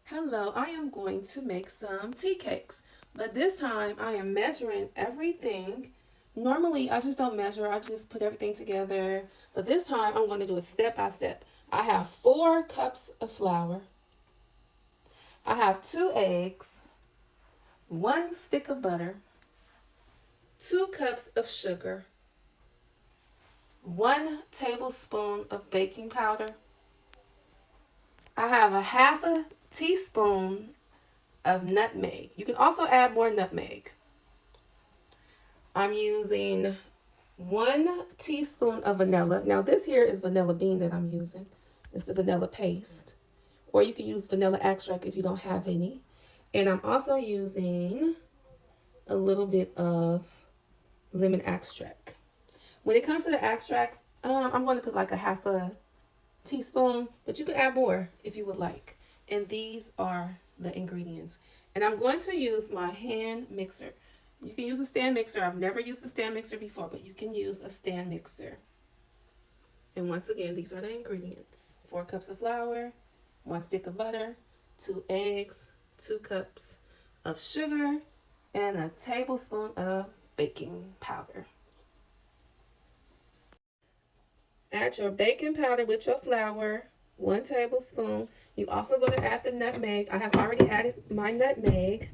Hello, I am going to make some tea cakes, but this time I am measuring everything. Normally, I just don't measure, I just put everything together, but this time I'm going to do it step by step. I have 4 cups of flour, I have 2 eggs, 1 stick of butter, 2 cups of sugar, 1 tablespoon of baking powder. I have a half a teaspoon of nutmeg. You can also add more nutmeg. I'm using 1 teaspoon of vanilla. Now this here is vanilla bean that I'm using. It's the vanilla paste. Or you can use vanilla extract if you don't have any. And I'm also using a little bit of lemon extract. When it comes to the extracts, I'm going to put like a half a teaspoon, but you can add more if you would like. And these are the ingredients. And I'm going to use my hand mixer. You can use a stand mixer. I've never used a stand mixer before, but you can use a stand mixer. And once again, these are the ingredients. 4 cups of flour, 1 stick of butter, 2 eggs, 2 cups of sugar, and a tablespoon of baking powder. Add your baking powder with your flour, 1 tablespoon. You're also going to add the nutmeg. I have already added my nutmeg.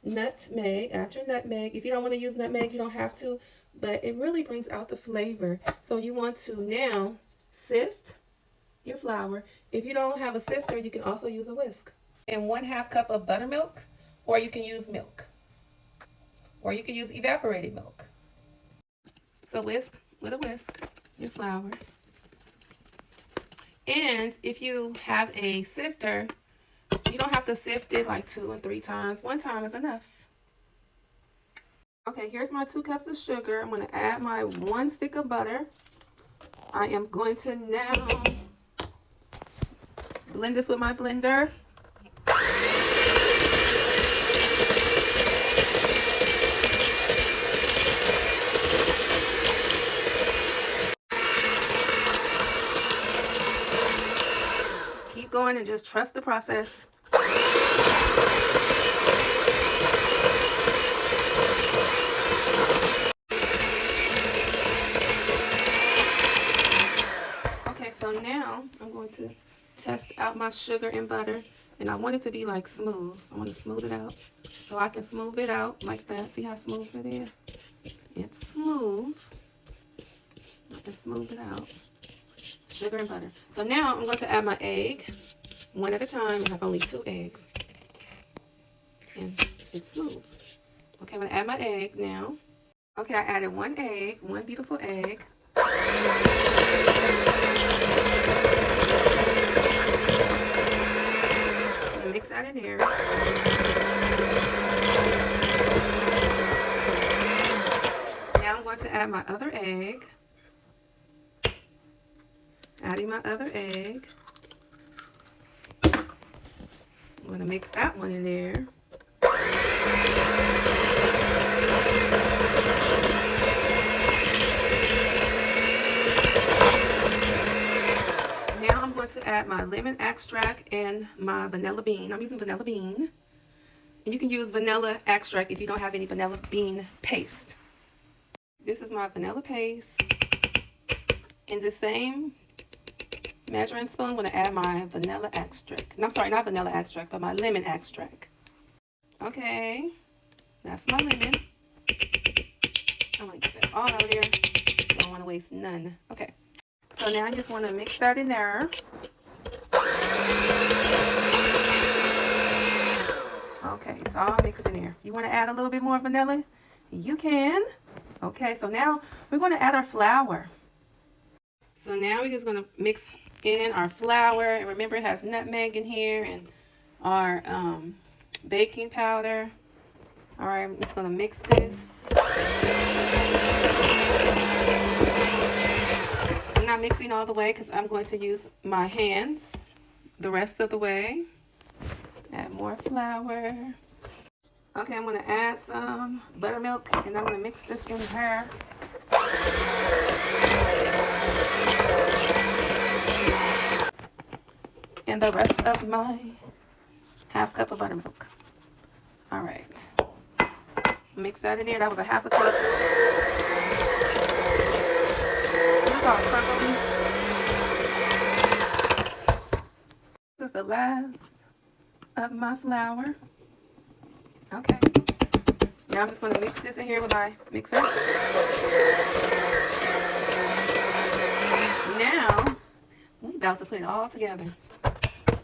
Add your nutmeg. If you don't want to use nutmeg, you don't have to, but it really brings out the flavor. So you want to now sift your flour. If you don't have a sifter, you can also use a whisk. And 1/2 cup of buttermilk, or you can use milk, or you can use evaporated milk. So whisk with a whisk your flour. And if you have a sifter, you don't have to sift it like 2 and 3 times. 1 time is enough. Okay, here's my 2 cups of sugar. I'm going to add my 1 stick of butter. I am going to now blend this with my blender. Keep going and just trust the process. Okay, so now I'm going to test out my sugar and butter, and I want it to be like smooth. I want to smooth it out, so I can smooth it out like that. See how smooth it is? It's smooth. I can smooth it out. Sugar and butter. So now I'm going to add my egg, 1 at a time. I have only 2 eggs, and it's smooth. Okay, I'm going to add my egg now. Okay, I added 1 egg, 1 beautiful egg. Mix that in there. Now I'm going to add my other egg. Adding my other egg. I'm going to mix that one in there. Now I'm going to add my lemon extract and my vanilla bean. I'm using vanilla bean. And you can use vanilla extract if you don't have any vanilla bean paste. This is my vanilla paste. In the same measuring spoon, I'm going to add my vanilla extract. No, I'm sorry, not vanilla extract, but my lemon extract. Okay, that's my lemon. I'm going to get that all out of there. Don't want to waste none. Okay, so now I just want to mix that in there. Okay, it's all mixed in there. You want to add a little bit more vanilla? You can. Okay, so now we're going to add our flour. So now we're just going to mix in our flour, and remember it has nutmeg in here and our baking powder. All right, I'm just going to mix this. I'm not mixing all the way because I'm going to use my hands the rest of the way. Add more flour. Okay, I'm going to add some buttermilk, and I'm going to mix this in here. And the rest of my 1/2 cup of buttermilk. All right. Mix that in there. That was a 1/2 cup. Look how crumbly. This is the last of my flour. Okay. Now I'm just going to mix this in here with my mixer. Now, we're about to put it all together.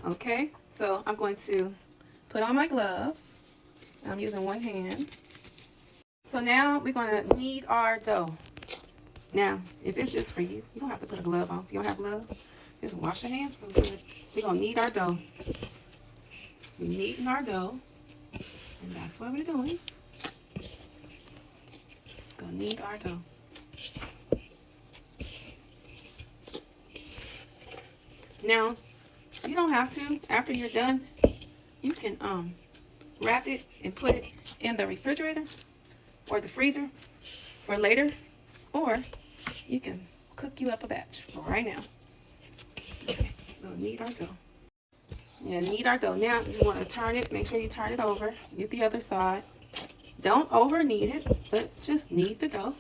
Okay, so I'm going to put on my glove. I'm using one hand. So now we're going to knead our dough. Now, if it's just for you, you don't have to put a glove on. If you don't have gloves, just wash your hands real good. We're going to knead our dough. We're kneading our dough, and that's what we're doing. Gonna knead our dough. Now, you don't have to. After you're done, you can wrap it and put it in the refrigerator or the freezer for later, or you can cook you up a batch for right now. Okay, so knead our dough. Yeah, knead our dough. Now you want to turn it. Make sure you turn it over. Get the other side. Don't over knead it, but just knead the dough.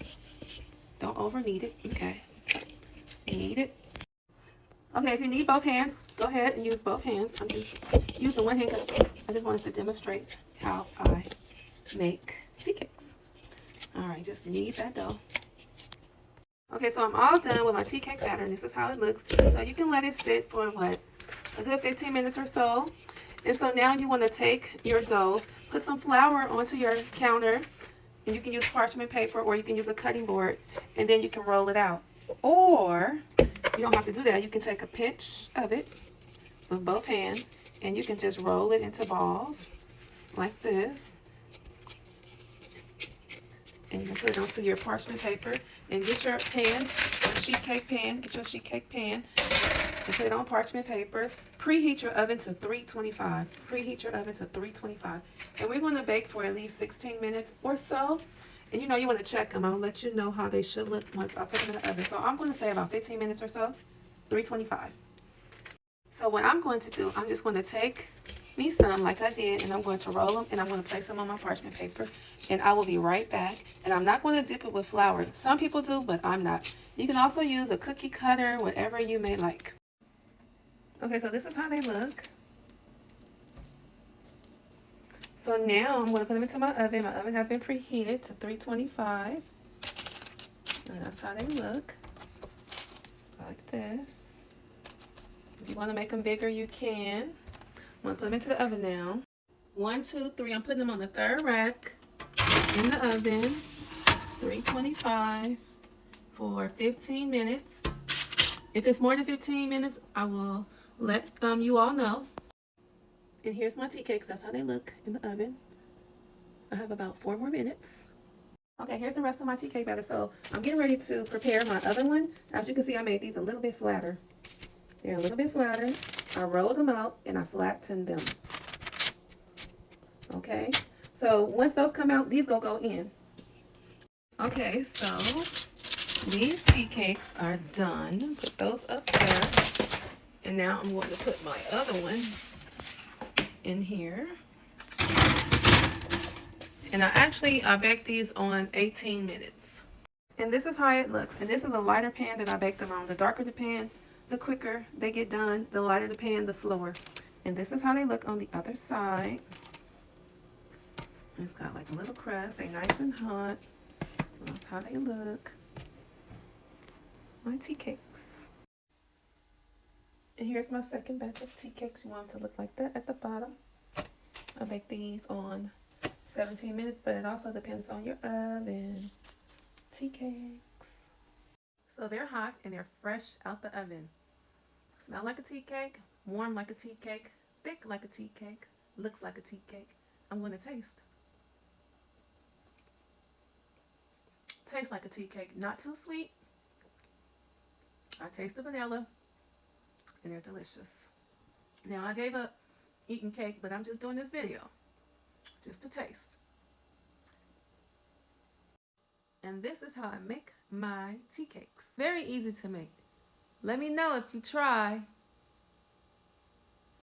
Don't over knead it. Okay. Knead it. Okay, if you need both hands, go ahead and use both hands. I'm just using one hand because I just wanted to demonstrate how I make tea cakes. All right, just knead that dough. Okay, so I'm all done with my tea cake batter. This is how it looks. So you can let it sit for what? A good 15 minutes or so. And so now you want to take your dough, put some flour onto your counter, and you can use parchment paper or you can use a cutting board, and then you can roll it out. Or you don't have to do that. You can take a pinch of it with both hands, and you can just roll it into balls like this. And you can put it onto your parchment paper and get your pan, sheet cake pan, get your sheet cake pan, and put it on parchment paper. Preheat your oven to 325. Preheat your oven to 325. And we're going to bake for at least 16 minutes or so. And you know you want to check them. I'll let you know how they should look once I put them in the oven. So I'm going to say about 15 minutes or so, 325. So what I'm going to do, I'm just going to take me some like I did, and I'm going to roll them, and I'm going to place them on my parchment paper, and I will be right back. And I'm not going to dip it with flour. Some people do, but I'm not. You can also use a cookie cutter, whatever you may like. Okay, so this is how they look. So now I'm going to put them into my oven. My oven has been preheated to 325. And that's how they look. Like this. If you want to make them bigger, you can. I'm going to put them into the oven now. 1, 2, 3. I'm putting them on the 3rd rack in the oven. 325 for 15 minutes. If it's more than 15 minutes, I will let you all know. And here's my tea cakes. That's how they look in the oven. I have about 4 more minutes. Okay, here's the rest of my tea cake batter. So I'm getting ready to prepare my other one. As you can see, I made these a little bit flatter. They're a little bit flatter. I rolled them out and I flattened them. Okay, so once those come out, these go in. Okay, so these tea cakes are done. Put those up there. And now I'm going to put my other one in here. And I baked these on 18 minutes. And this is how it looks. And this is a lighter pan that I baked them on. The darker the pan, the quicker they get done. The lighter the pan, the slower. And this is how they look on the other side. It's got like a little crust. They're nice and hot. That's how they look. My tea cakes. And here's my second batch of tea cakes. You want them to look like that at the bottom. I bake these on 17 minutes, but it also depends on your oven. Tea cakes. So they're hot and they're fresh out the oven. Smell like a tea cake, warm like a tea cake, thick like a tea cake, looks like a tea cake. I'm going to taste. Tastes like a tea cake, not too sweet. I taste the vanilla and they're delicious. Now I gave up eating cake, but I'm just doing this video just to taste. And this is how I make my tea cakes. Very easy to make. Let me know if you try.